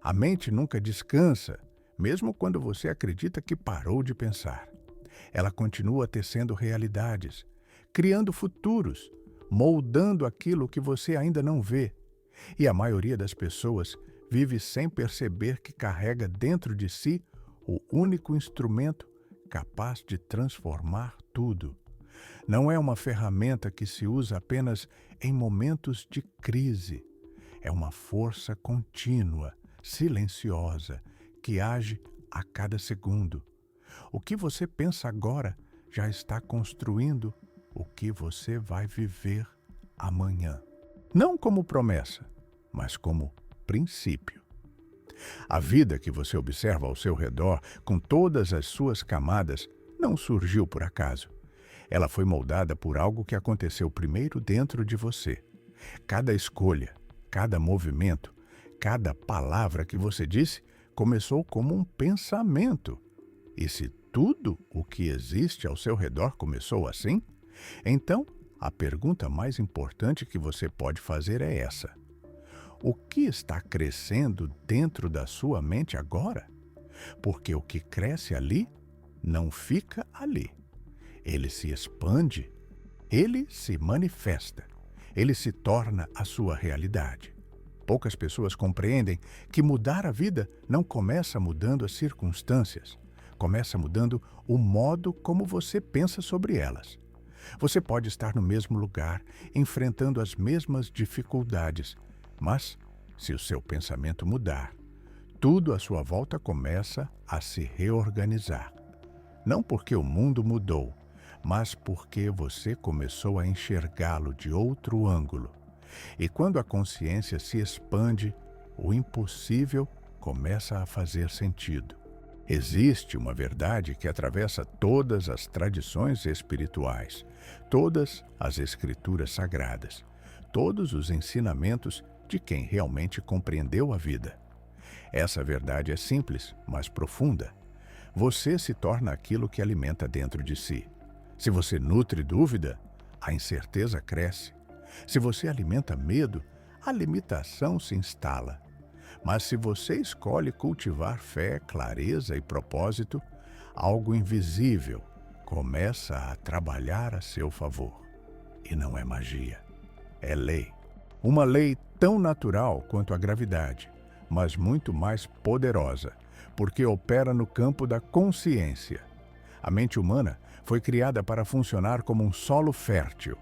A mente nunca descansa, mesmo quando você acredita que parou de pensar. Ela continua tecendo realidades, criando futuros, moldando aquilo que você ainda não vê. E a maioria das pessoas vive sem perceber que carrega dentro de si o único instrumento capaz de transformar tudo. Não é uma ferramenta que se usa apenas em momentos de crise. É uma força contínua, silenciosa, que age a cada segundo. O que você pensa agora já está construindo o que você vai viver amanhã. Não como promessa, mas como princípio. A vida que você observa ao seu redor, com todas as suas camadas, não surgiu por acaso. Ela foi moldada por algo que aconteceu primeiro dentro de você. Cada escolha, cada movimento, cada palavra que você disse começou como um pensamento. E se tudo o que existe ao seu redor começou assim, então a pergunta mais importante que você pode fazer é essa: o que está crescendo dentro da sua mente agora? Porque o que cresce ali não fica ali. Ele se expande, ele se manifesta, ele se torna a sua realidade. Poucas pessoas compreendem que mudar a vida não começa mudando as circunstâncias, começa mudando o modo como você pensa sobre elas. Você pode estar no mesmo lugar, enfrentando as mesmas dificuldades, mas, se o seu pensamento mudar, tudo à sua volta começa a se reorganizar. Não porque o mundo mudou, mas porque você começou a enxergá-lo de outro ângulo. E quando a consciência se expande, o impossível começa a fazer sentido. Existe uma verdade que atravessa todas as tradições espirituais, todas as escrituras sagradas, todos os ensinamentos de quem realmente compreendeu a vida. Essa verdade é simples, mas profunda. Você se torna aquilo que alimenta dentro de si. Se você nutre dúvida, a incerteza cresce. Se você alimenta medo, a limitação se instala. Mas se você escolhe cultivar fé, clareza e propósito, algo invisível começa a trabalhar a seu favor. E não é magia, é lei. Uma lei tão natural quanto a gravidade, mas muito mais poderosa, porque opera no campo da consciência. A mente humana foi criada para funcionar como um solo fértil.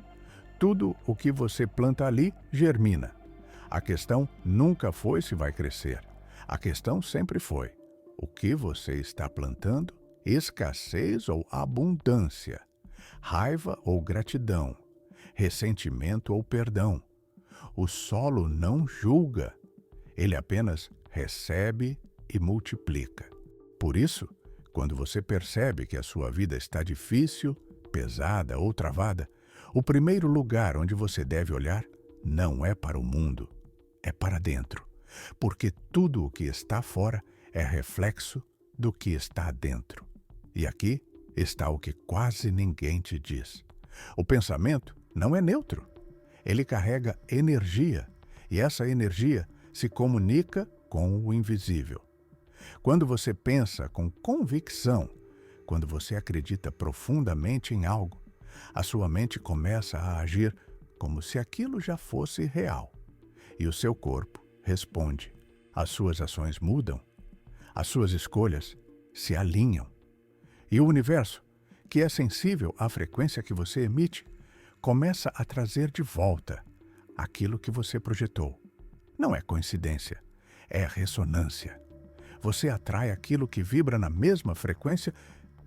Tudo o que você planta ali germina. A questão nunca foi se vai crescer. A questão sempre foi: o que você está plantando? Escassez ou abundância? Raiva ou gratidão? Ressentimento ou perdão? O solo não julga. Ele apenas recebe e multiplica. Por isso, quando você percebe que a sua vida está difícil, pesada ou travada, o primeiro lugar onde você deve olhar não é para o mundo, é para dentro, porque tudo o que está fora é reflexo do que está dentro. E aqui está o que quase ninguém te diz. O pensamento não é neutro. Ele carrega energia, e essa energia se comunica com o invisível. Quando você pensa com convicção, quando você acredita profundamente em algo, a sua mente começa a agir como se aquilo já fosse real. E o seu corpo responde. As suas ações mudam, as suas escolhas se alinham. E o universo, que é sensível à frequência que você emite, começa a trazer de volta aquilo que você projetou. Não é coincidência, é ressonância. Você atrai aquilo que vibra na mesma frequência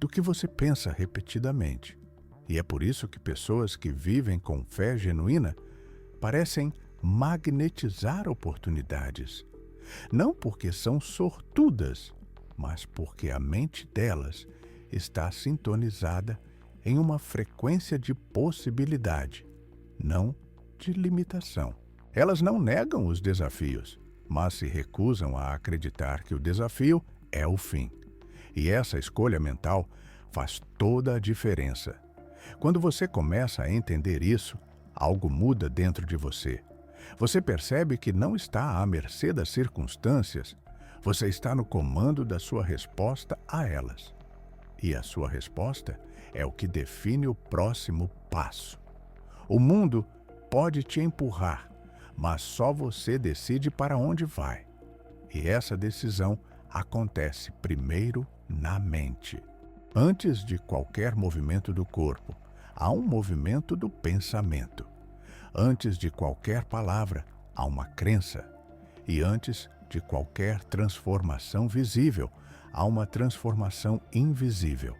do que você pensa repetidamente. E é por isso que pessoas que vivem com fé genuína parecem magnetizar oportunidades. Não porque são sortudas, mas porque a mente delas está sintonizada em uma frequência de possibilidade, não de limitação. Elas não negam os desafios, mas se recusam a acreditar que o desafio é o fim. E essa escolha mental faz toda a diferença. Quando você começa a entender isso, algo muda dentro de você. Você percebe que não está à mercê das circunstâncias. Você está no comando da sua resposta a elas. E a sua resposta é o que define o próximo passo. O mundo pode te empurrar, mas só você decide para onde vai. E essa decisão acontece primeiro na mente. Antes de qualquer movimento do corpo, há um movimento do pensamento. Antes de qualquer palavra, há uma crença. E antes de qualquer transformação visível, há uma transformação invisível.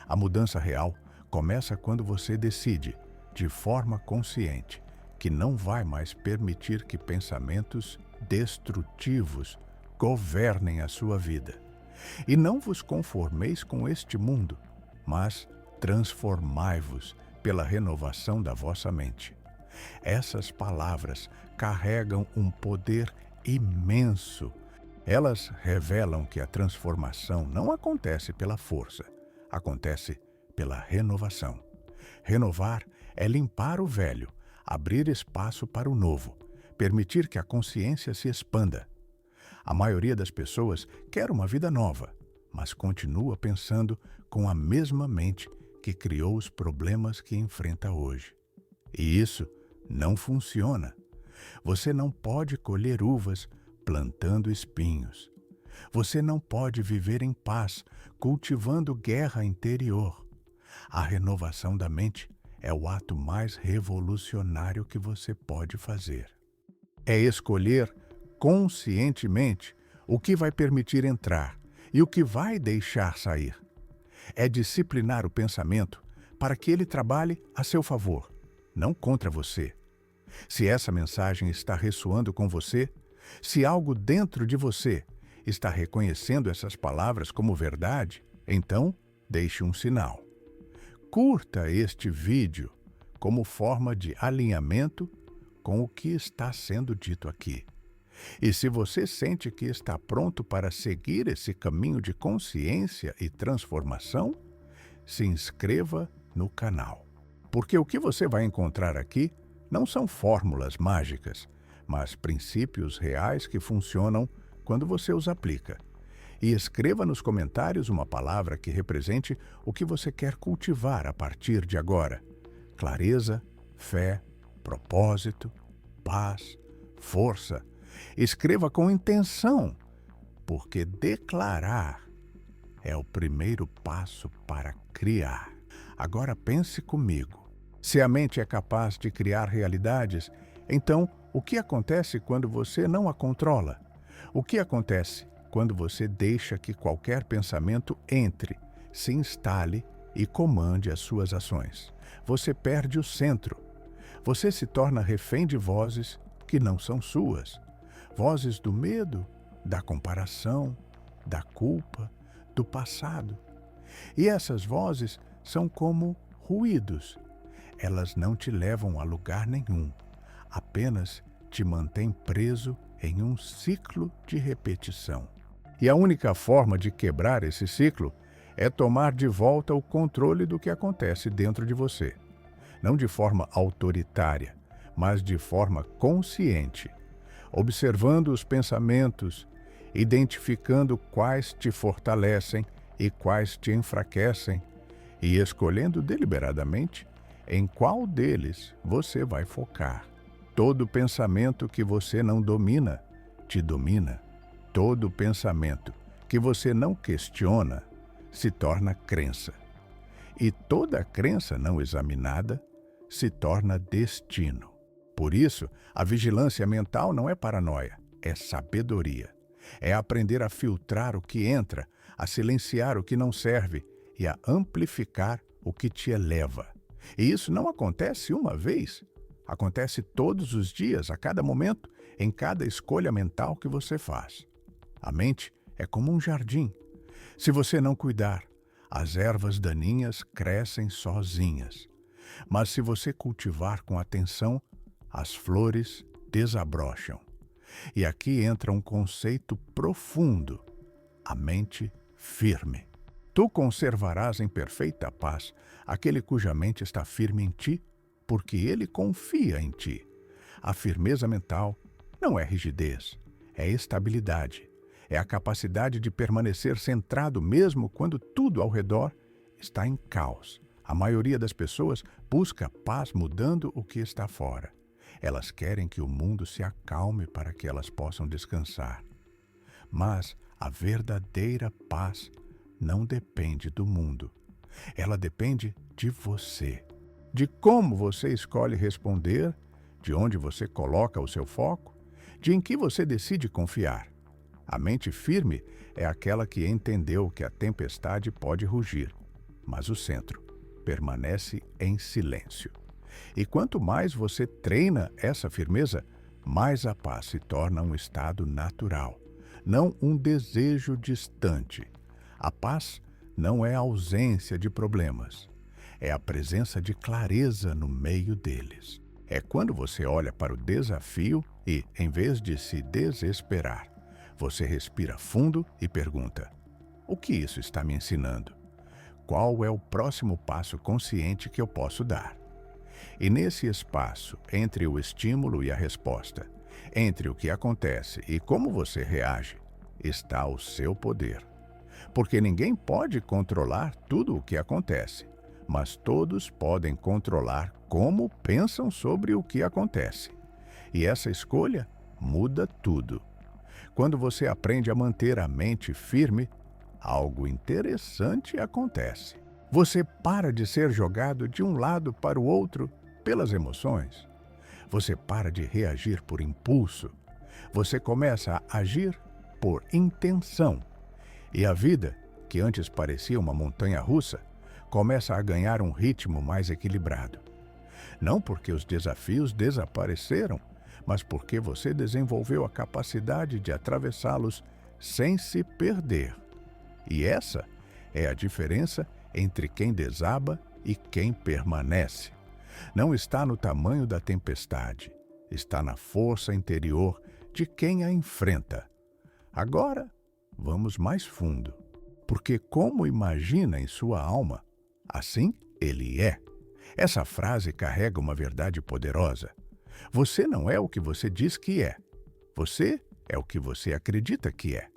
A mudança real começa quando você decide, de forma consciente, que não vai mais permitir que pensamentos destrutivos governem a sua vida. E não vos conformeis com este mundo, mas transformai-vos pela renovação da vossa mente. Essas palavras carregam um poder imenso. Elas revelam que a transformação não acontece pela força, acontece pela renovação. Renovar é limpar o velho, abrir espaço para o novo, permitir que a consciência se expanda. A maioria das pessoas quer uma vida nova, mas continua pensando com a mesma mente que criou os problemas que enfrenta hoje. E isso não funciona. Você não pode colher uvas plantando espinhos. Você não pode viver em paz cultivando guerra interior. A renovação da mente é o ato mais revolucionário que você pode fazer. É escolher conscientemente o que vai permitir entrar e o que vai deixar sair. É disciplinar o pensamento para que ele trabalhe a seu favor, não contra você. Se essa mensagem está ressoando com você, se algo dentro de você está reconhecendo essas palavras como verdade, então deixe um sinal. Curta este vídeo como forma de alinhamento com o que está sendo dito aqui. E se você sente que está pronto para seguir esse caminho de consciência e transformação, se inscreva no canal. Porque o que você vai encontrar aqui não são fórmulas mágicas, mas princípios reais que funcionam quando você os aplica. E escreva nos comentários uma palavra que represente o que você quer cultivar a partir de agora. Clareza, fé, propósito, paz, força. Escreva com intenção, porque declarar é o primeiro passo para criar. Agora pense comigo. Se a mente é capaz de criar realidades, então o que acontece quando você não a controla? O que acontece quando você deixa que qualquer pensamento entre, se instale e comande as suas ações? Você perde o centro. Você se torna refém de vozes que não são suas. Vozes do medo, da comparação, da culpa, do passado. E essas vozes são como ruídos. Elas não te levam a lugar nenhum, apenas te mantêm preso em um ciclo de repetição. E a única forma de quebrar esse ciclo é tomar de volta o controle do que acontece dentro de você. Não de forma autoritária, mas de forma consciente. Observando os pensamentos, identificando quais te fortalecem e quais te enfraquecem, e escolhendo deliberadamente em qual deles você vai focar. Todo pensamento que você não domina, te domina. Todo pensamento que você não questiona, se torna crença. E toda crença não examinada se torna destino. Por isso, a vigilância mental não é paranoia, é sabedoria. É aprender a filtrar o que entra, a silenciar o que não serve e a amplificar o que te eleva. E isso não acontece uma vez. Acontece todos os dias, a cada momento, em cada escolha mental que você faz. A mente é como um jardim. Se você não cuidar, as ervas daninhas crescem sozinhas. Mas se você cultivar com atenção, as flores desabrocham. E aqui entra um conceito profundo: a mente firme. Tu conservarás em perfeita paz aquele cuja mente está firme em ti, porque ele confia em ti. A firmeza mental não é rigidez, é estabilidade. É a capacidade de permanecer centrado mesmo quando tudo ao redor está em caos. A maioria das pessoas busca paz mudando o que está fora. Elas querem que o mundo se acalme para que elas possam descansar. Mas a verdadeira paz não depende do mundo. Ela depende de você, de como você escolhe responder, de onde você coloca o seu foco, de em que você decide confiar. A mente firme é aquela que entendeu que a tempestade pode rugir, mas o centro permanece em silêncio. E quanto mais você treina essa firmeza, mais a paz se torna um estado natural, não um desejo distante. A paz não é a ausência de problemas, é a presença de clareza no meio deles. É quando você olha para o desafio e, em vez de se desesperar, você respira fundo e pergunta: o que isso está me ensinando? Qual é o próximo passo consciente que eu posso dar? E nesse espaço, entre o estímulo e a resposta, entre o que acontece e como você reage, está o seu poder. Porque ninguém pode controlar tudo o que acontece, mas todos podem controlar como pensam sobre o que acontece. E essa escolha muda tudo. Quando você aprende a manter a mente firme, algo interessante acontece. Você para de ser jogado de um lado para o outro pelas emoções. Você para de reagir por impulso. Você começa a agir por intenção. E a vida, que antes parecia uma montanha-russa, começa a ganhar um ritmo mais equilibrado. Não porque os desafios desapareceram, mas porque você desenvolveu a capacidade de atravessá-los sem se perder. E essa é a diferença entre quem desaba e quem permanece. Não está no tamanho da tempestade, está na força interior de quem a enfrenta. Agora, vamos mais fundo, porque como imagina em sua alma, assim ele é. Essa frase carrega uma verdade poderosa. Você não é o que você diz que é. Você é o que você acredita que é.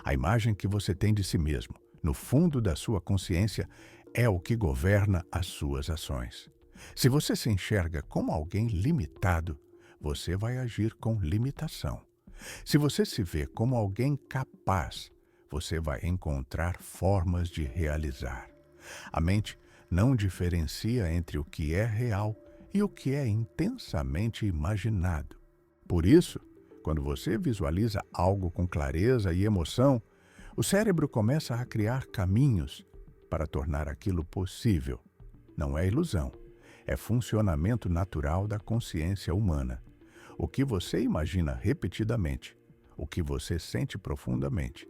A imagem que você tem de si mesmo, no fundo da sua consciência, é o que governa as suas ações. Se você se enxerga como alguém limitado, você vai agir com limitação. Se você se vê como alguém capaz, você vai encontrar formas de realizar. A mente não diferencia entre o que é real e o que é intensamente imaginado. Por isso, quando você visualiza algo com clareza e emoção, o cérebro começa a criar caminhos para tornar aquilo possível. Não é ilusão, é funcionamento natural da consciência humana. O que você imagina repetidamente, o que você sente profundamente,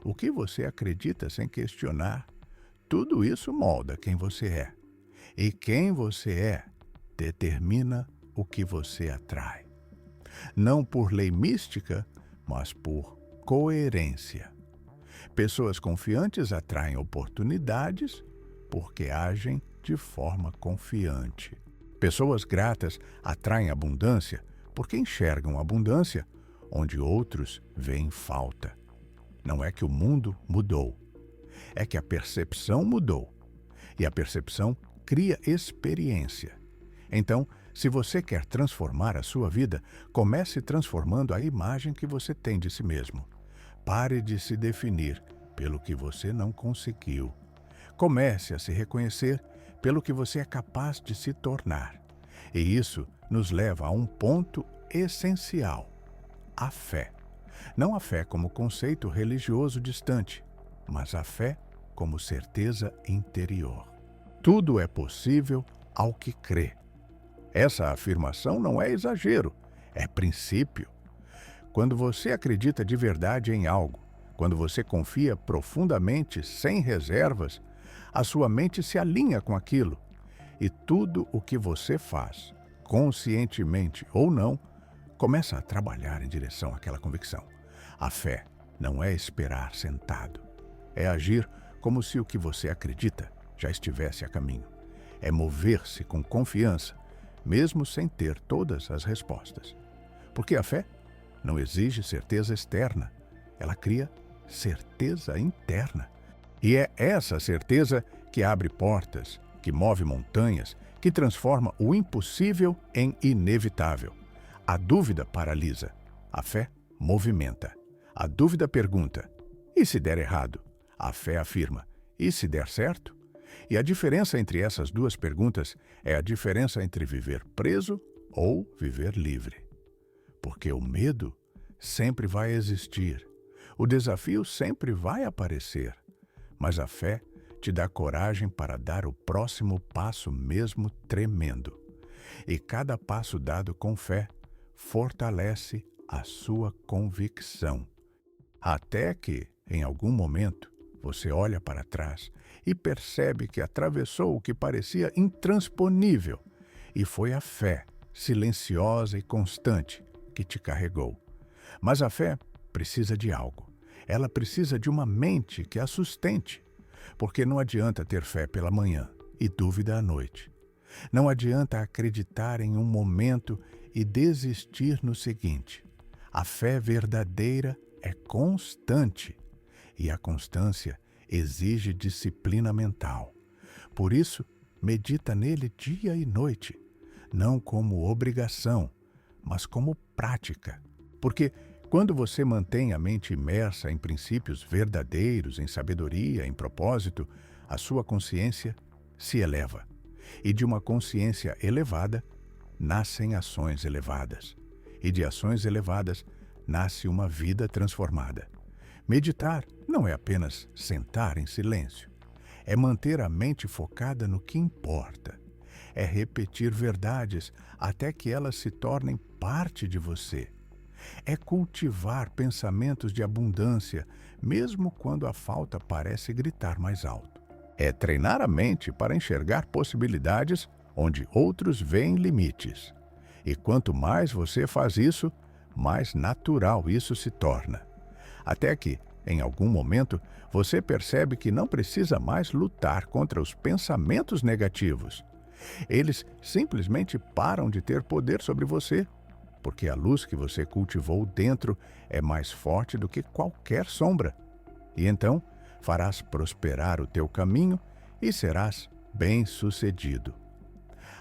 o que você acredita sem questionar, tudo isso molda quem você é. E quem você é determina o que você atrai. Não por lei mística, mas por coerência. Pessoas confiantes atraem oportunidades porque agem de forma confiante. Pessoas gratas atraem abundância porque enxergam abundância onde outros veem falta. Não é que o mundo mudou, é que a percepção mudou. E a percepção cria experiência. Então, se você quer transformar a sua vida, comece transformando a imagem que você tem de si mesmo. Pare de se definir pelo que você não conseguiu. Comece a se reconhecer pelo que você é capaz de se tornar. E isso nos leva a um ponto essencial: a fé. Não a fé como conceito religioso distante, mas a fé como certeza interior. Tudo é possível ao que crê. Essa afirmação não é exagero, é princípio. Quando você acredita de verdade em algo, quando você confia profundamente, sem reservas, a sua mente se alinha com aquilo. E tudo o que você faz, conscientemente ou não, começa a trabalhar em direção àquela convicção. A fé não é esperar sentado. É agir como se o que você acredita já estivesse a caminho. É mover-se com confiança, mesmo sem ter todas as respostas. Porque a fé não exige certeza externa, ela cria certeza interna. E é essa certeza que abre portas, que move montanhas, que transforma o impossível em inevitável. A dúvida paralisa, a fé movimenta. A dúvida pergunta: e se der errado? A fé afirma: e se der certo? E a diferença entre essas duas perguntas é a diferença entre viver preso ou viver livre. Porque o medo sempre vai existir, o desafio sempre vai aparecer, mas a fé te dá coragem para dar o próximo passo mesmo tremendo. E cada passo dado com fé fortalece a sua convicção. Até que, em algum momento, você olha para trás e percebe que atravessou o que parecia intransponível, e foi a fé, silenciosa e constante, que te carregou. Mas a fé precisa de algo. Ela precisa de uma mente que a sustente, porque não adianta ter fé pela manhã e dúvida à noite. Não adianta acreditar em um momento e desistir no seguinte. A fé verdadeira é constante, e a constância exige disciplina mental. Por isso, medita nele dia e noite, não como obrigação, mas como prática. Porque quando você mantém a mente imersa em princípios verdadeiros, em sabedoria, em propósito, a sua consciência se eleva. E de uma consciência elevada, nascem ações elevadas. E de ações elevadas, nasce uma vida transformada. Meditar não é apenas sentar em silêncio. É manter a mente focada no que importa. É repetir verdades até que elas se tornem parte de você. É cultivar pensamentos de abundância, mesmo quando a falta parece gritar mais alto. É treinar a mente para enxergar possibilidades onde outros veem limites. E quanto mais você faz isso, mais natural isso se torna. Até que, em algum momento, você percebe que não precisa mais lutar contra os pensamentos negativos. Eles simplesmente param de ter poder sobre você, porque a luz que você cultivou dentro é mais forte do que qualquer sombra. E então, farás prosperar o teu caminho e serás bem-sucedido.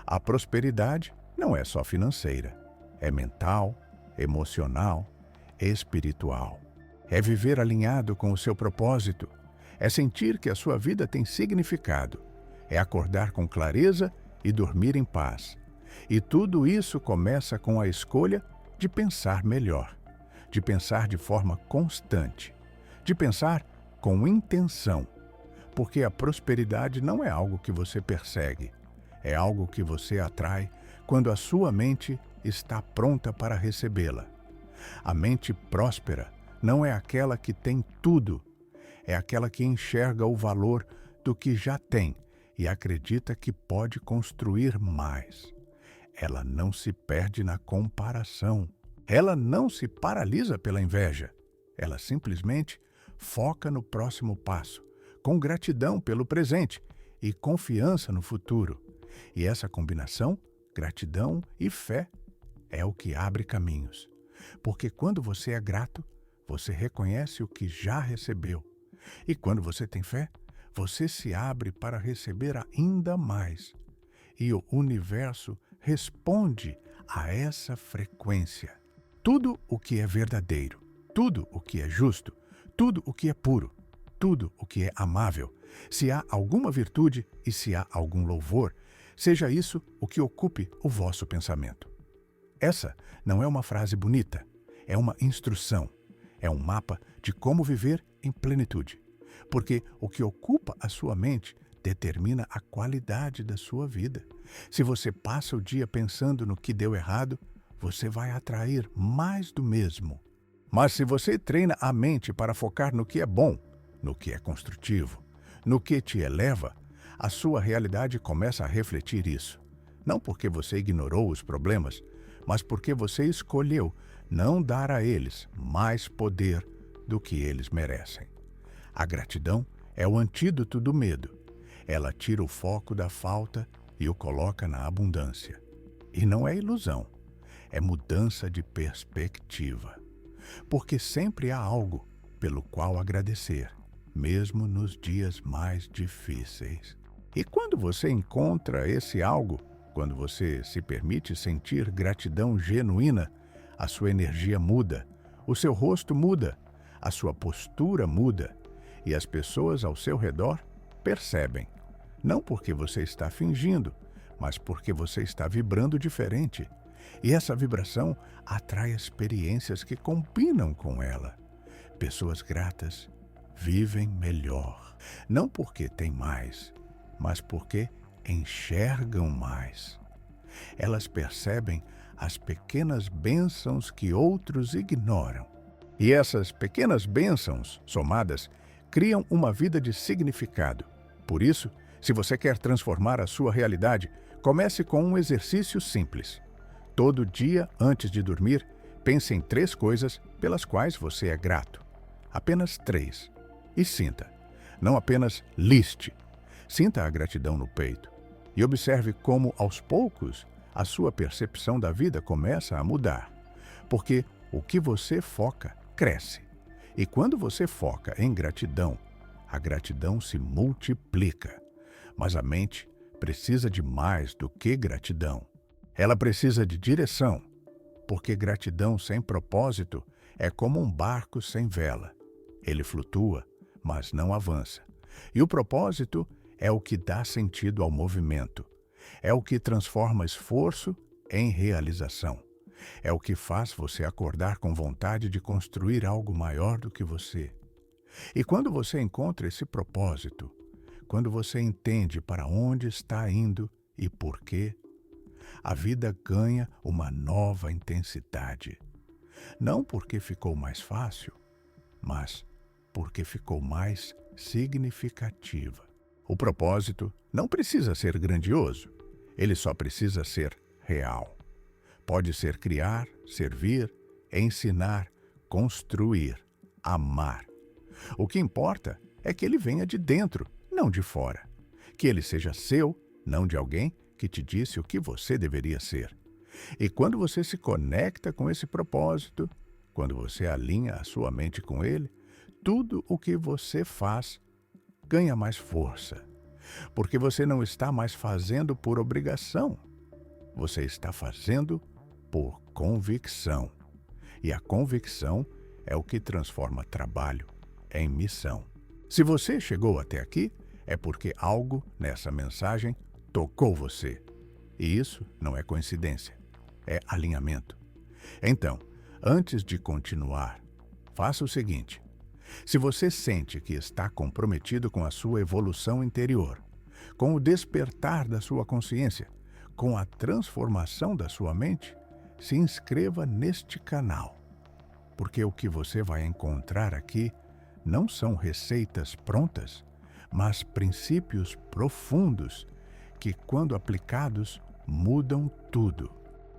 A prosperidade não é só financeira, é mental, emocional, espiritual. É viver alinhado com o seu propósito, é sentir que a sua vida tem significado, é acordar com clareza e dormir em paz. E tudo isso começa com a escolha de pensar melhor, de pensar de forma constante, de pensar com intenção, porque a prosperidade não é algo que você persegue, é algo que você atrai quando a sua mente está pronta para recebê-la. A mente próspera não é aquela que tem tudo, é aquela que enxerga o valor do que já tem e acredita que pode construir mais. Ela não se perde na comparação. Ela não se paralisa pela inveja. Ela simplesmente foca no próximo passo, com gratidão pelo presente e confiança no futuro. E essa combinação, gratidão e fé, é o que abre caminhos. Porque quando você é grato, você reconhece o que já recebeu. E quando você tem fé, você se abre para receber ainda mais. E o universo responde a essa frequência. Tudo o que é verdadeiro, tudo o que é justo, tudo o que é puro, tudo o que é amável, se há alguma virtude e se há algum louvor, seja isso o que ocupe o vosso pensamento. Essa não é uma frase bonita, é uma instrução, é um mapa de como viver em plenitude. Porque o que ocupa a sua mente determina a qualidade da sua vida. Se você passa o dia pensando no que deu errado, você vai atrair mais do mesmo. Mas se você treina a mente para focar no que é bom, no que é construtivo, no que te eleva, a sua realidade começa a refletir isso. Não porque você ignorou os problemas, mas porque você escolheu não dar a eles mais poder do que eles merecem. A gratidão é o antídoto do medo. Ela tira o foco da falta e o coloca na abundância. E não é ilusão, é mudança de perspectiva. Porque sempre há algo, pelo qual agradecer, mesmo nos dias mais difíceis. E quando você encontra esse algo, quando você se permite sentir gratidão genuína, a sua energia muda, o seu rosto muda, a sua postura muda e as pessoas ao seu redor percebem. Não porque você está fingindo, mas porque você está vibrando diferente. E essa vibração atrai experiências que combinam com ela. Pessoas gratas vivem melhor, não porque têm mais, mas porque enxergam mais. Elas percebem as pequenas bênçãos que outros ignoram. E essas pequenas bênçãos, somadas, criam uma vida de significado. Por isso, se você quer transformar a sua realidade, comece com um exercício simples. Todo dia, antes de dormir, pense em 3 coisas pelas quais você é grato. Apenas 3. E sinta. Não apenas liste. Sinta a gratidão no peito. E observe como, aos poucos, a sua percepção da vida começa a mudar. Porque o que você foca, cresce. E quando você foca em gratidão, a gratidão se multiplica. Mas a mente precisa de mais do que gratidão. Ela precisa de direção, porque gratidão sem propósito é como um barco sem vela. Ele flutua, mas não avança. E o propósito é o que dá sentido ao movimento. É o que transforma esforço em realização. É o que faz você acordar com vontade de construir algo maior do que você. E quando você encontra esse propósito, quando você entende para onde está indo e por quê, a vida ganha uma nova intensidade. Não porque ficou mais fácil, mas porque ficou mais significativa. O propósito não precisa ser grandioso, ele só precisa ser real. Pode ser criar, servir, ensinar, construir, amar. O que importa é que ele venha de dentro, não de fora. Que ele seja seu, não de alguém que te disse o que você deveria ser. E quando você se conecta com esse propósito, quando você alinha a sua mente com ele, tudo o que você faz ganha mais força. Porque você não está mais fazendo por obrigação. Você está fazendo por convicção. E a convicção é o que transforma trabalho em missão. Se você chegou até aqui, é porque algo nessa mensagem tocou você. E isso não é coincidência, é alinhamento. Então, antes de continuar, faça o seguinte. Se você sente que está comprometido com a sua evolução interior, com o despertar da sua consciência, com a transformação da sua mente, se inscreva neste canal. Porque o que você vai encontrar aqui não são receitas prontas, mas princípios profundos que, quando aplicados, mudam tudo.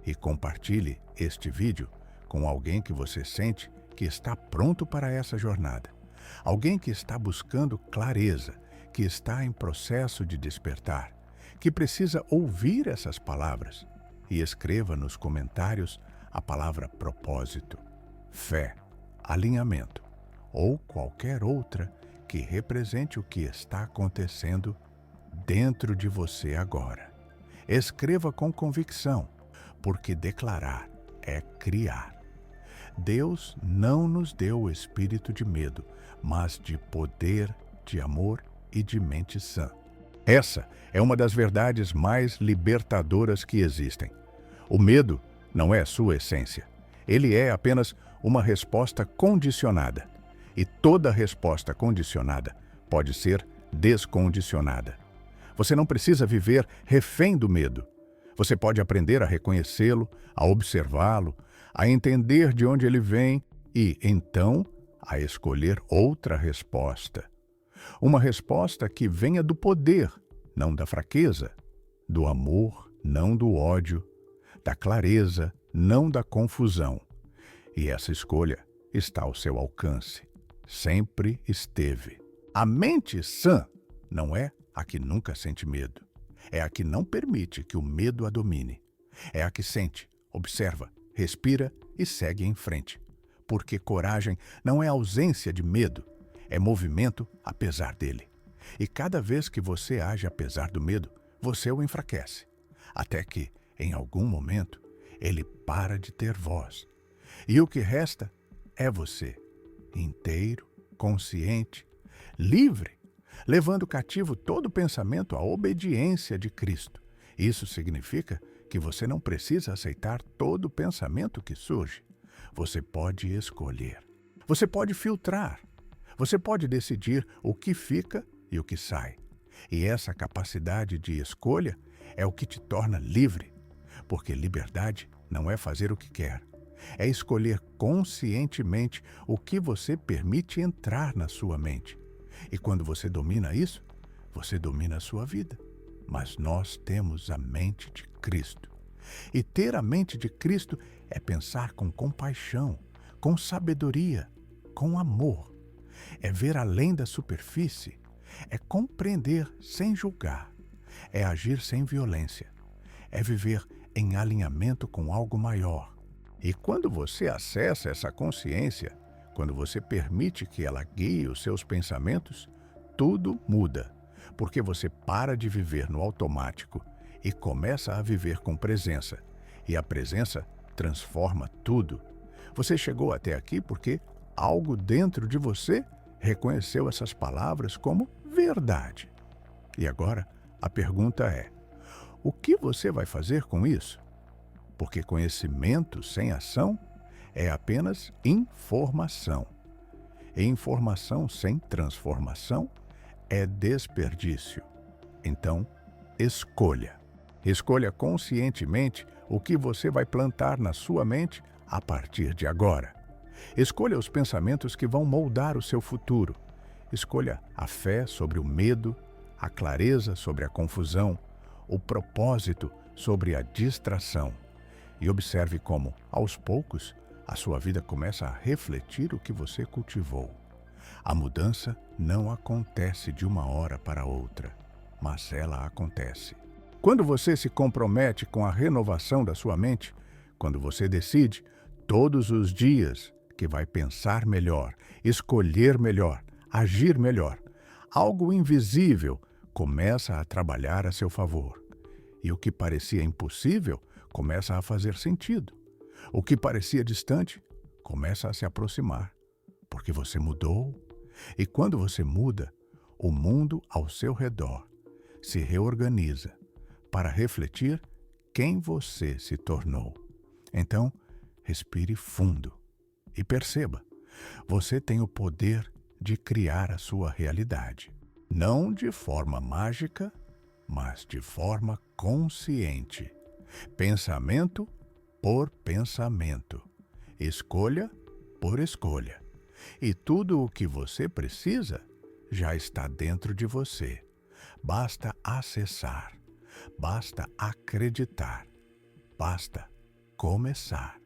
E compartilhe este vídeo com alguém que você sente que está pronto para essa jornada. Alguém que está buscando clareza, que está em processo de despertar, que precisa ouvir essas palavras. E escreva nos comentários a palavra propósito, fé, alinhamento ou qualquer outra que represente o que está acontecendo dentro de você agora. Escreva com convicção, porque declarar é criar. Deus não nos deu o espírito de medo, mas de poder, de amor e de mente sã. Essa é uma das verdades mais libertadoras que existem. O medo não é sua essência. Ele é apenas uma resposta condicionada. E toda resposta condicionada pode ser descondicionada. Você não precisa viver refém do medo. Você pode aprender a reconhecê-lo, a observá-lo, a entender de onde ele vem e, então, a escolher outra resposta. Uma resposta que venha do poder, não da fraqueza, do amor, não do ódio, da clareza, não da confusão. E essa escolha está ao seu alcance. Sempre esteve. A mente sã não é a que nunca sente medo. É a que não permite que o medo a domine. É a que sente, observa, respira e segue em frente. Porque coragem não é ausência de medo, é movimento apesar dele. E cada vez que você age apesar do medo, você o enfraquece. Até que, em algum momento, ele para de ter voz. E o que resta é você, inteiro, consciente, livre, levando cativo todo pensamento à obediência de Cristo. Isso significa que você não precisa aceitar todo pensamento que surge. Você pode escolher. Você pode filtrar. Você pode decidir o que fica e o que sai. E essa capacidade de escolha é o que te torna livre. Porque liberdade não é fazer o que quer. É escolher conscientemente o que você permite entrar na sua mente. E quando você domina isso, você domina a sua vida. Mas nós temos a mente de Cristo. E ter a mente de Cristo é pensar com compaixão, com sabedoria, com amor. É ver além da superfície. É compreender sem julgar. É agir sem violência. É viver em alinhamento com algo maior. E quando você acessa essa consciência, quando você permite que ela guie os seus pensamentos, tudo muda, porque você para de viver no automático e começa a viver com presença. E a presença transforma tudo. Você chegou até aqui porque algo dentro de você reconheceu essas palavras como verdade. E agora a pergunta é: o que você vai fazer com isso? Porque conhecimento sem ação é apenas informação. E informação sem transformação é desperdício. Então, escolha. Escolha conscientemente o que você vai plantar na sua mente a partir de agora. Escolha os pensamentos que vão moldar o seu futuro. Escolha a fé sobre o medo, a clareza sobre a confusão, o propósito sobre a distração. E observe como, aos poucos, a sua vida começa a refletir o que você cultivou. A mudança não acontece de uma hora para outra, mas ela acontece. Quando você se compromete com a renovação da sua mente, quando você decide, todos os dias, que vai pensar melhor, escolher melhor, agir melhor, algo invisível começa a trabalhar a seu favor. E o que parecia impossível começa a fazer sentido. O que parecia distante começa a se aproximar, porque você mudou. E quando você muda, o mundo ao seu redor se reorganiza para refletir quem você se tornou. Então, respire fundo e perceba, você tem o poder de criar a sua realidade. Não de forma mágica, mas de forma consciente. Pensamento por pensamento. Escolha por escolha. E tudo o que você precisa já está dentro de você. Basta acessar. Basta acreditar. Basta começar.